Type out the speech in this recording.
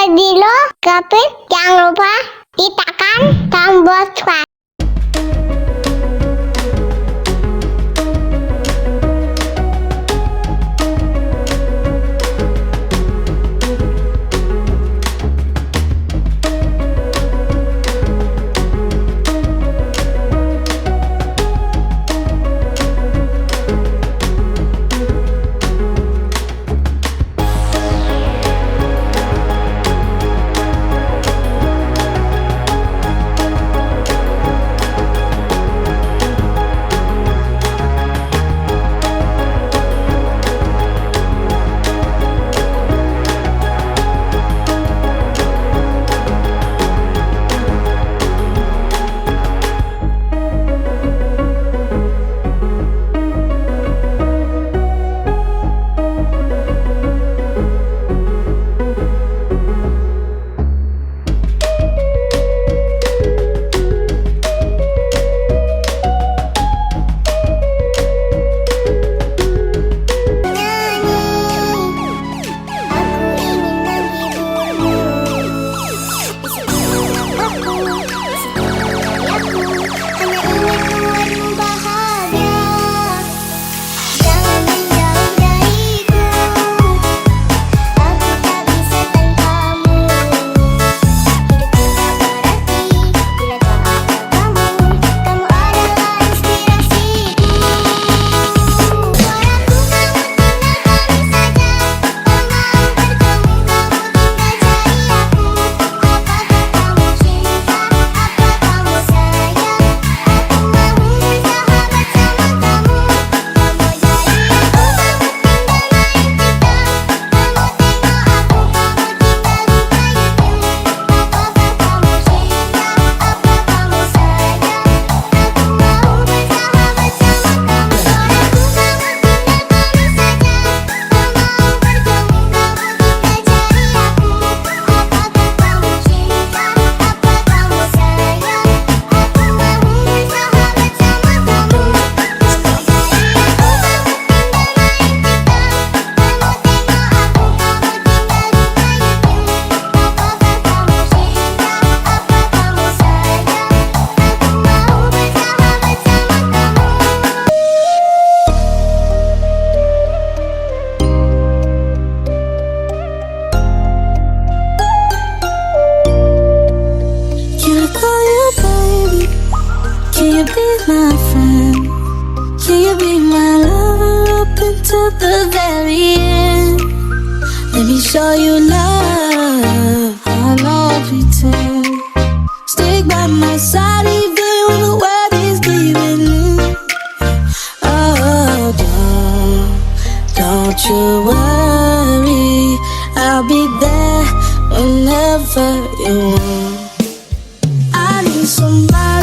jadi lo Gapit, jangan lupa ditekan tombol subscribe. My friend, can you be my lover up until the very end? Let me show you love, I don't pretend. Stick by my side even when the world is giving in. Oh, don't you worry, I'll be there whenever you want. I need somebody